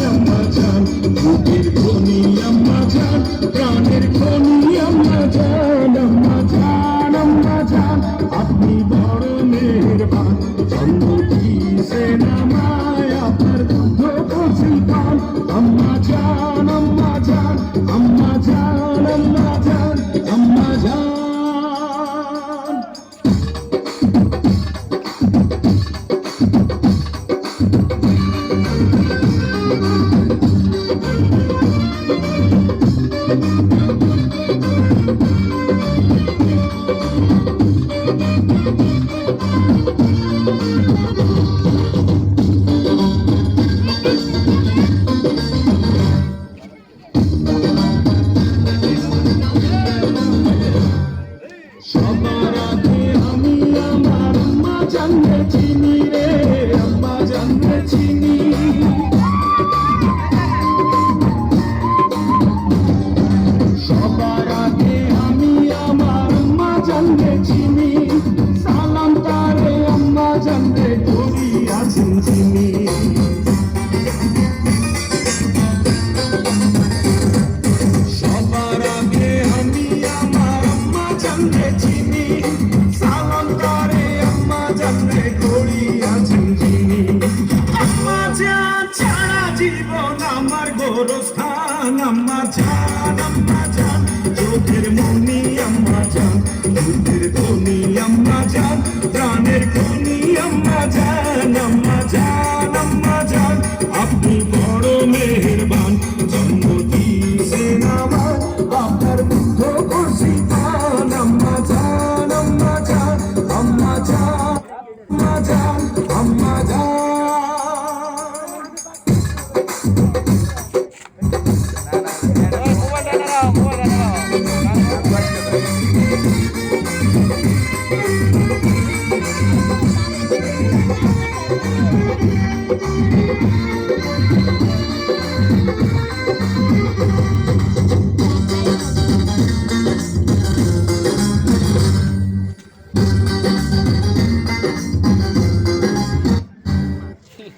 আম্মা জান, বুকের ধনী আম্মা জান, প্রাণের খনি আম্মা জান, আম্মা জান, আম্মা জান, আপনি বড় মেহেরবান, জন্ম দিয়েছেন আমায়, আপনার দুধ কচি পান, আম্মা জান, আম্মা জান, আম্মা জান, আম্মা জান, আম্মা জান। সবার আগে আমি আমার আম্মা জানলে চিনি রে, আম্মা জানলে চিনি। সবার আগে আমি আমার আম্মা জানলে চিনি, সালাম তারে আম্মা জানলে করি আছেন চিনি। সবার আগে আমি আমার আম্মা জানলে চিনি, সালাম তারে আম্মা জানলে করি আছেন চিনি। আম্মা জান ছাড়া জীবন আমার গোরস্থান, আম্মা জান, আম্মা জান, চোখের মনি আম্মা জান, দুধের ধনী আম্মা জান, প্রাণের খনি আম্মা জান, আম্মা জান, আম্মা জান, আপনি বড় মেহেরবান, জন্ম দিয়েছেন আমায়, আপনার দুধ কচি পান, আম্মা জান, আম্মা জান, আম্মা জান, আম্মা জান, আম্মা জান।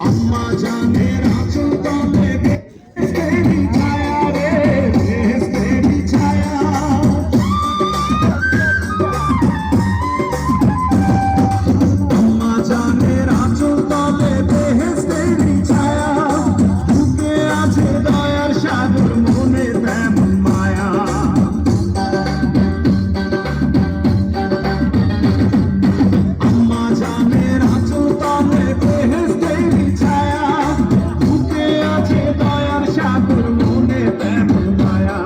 আম্মা জানের আঁচল তলে বেহেশতেরই ছায়া রে, বেহেশতেরই ছায়া। আম্মা জানের আঁচল তলে বেহেশতেরই ছায়া, বুকে আছে দয়ার সাগর, মনে তেমন মায়া। আম্মা জানের আঁচল তলে বেহেশতেরই ছায়া, বুকে আছে দয়ার সাগর, মনে তেমন মায়া।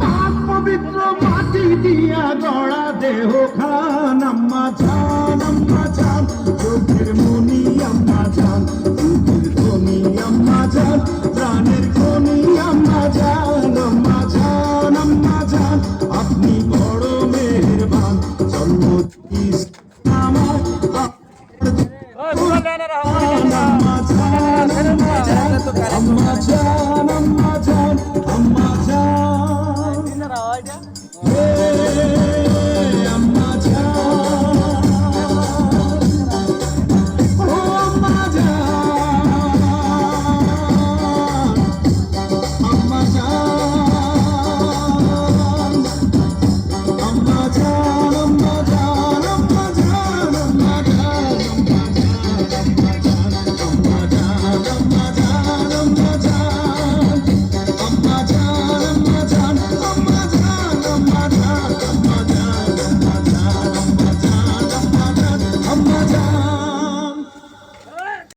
পাক পবিত্র মাটি দিয়া গড়া দেহ খান, আম্মা জান, আম্মা জান, চোখের মনি আম্মা জান, দুধের ধনী আম্মা জান, প্রাণের খনি আম্মা জান, আম্মা জান, আম্মা জান, আপনি বড় মেহেরবান, জন্ম দিয়েছেন আমায়, আম্মা জান, আম্মা জান, আম্মা জান, আম্মা জান।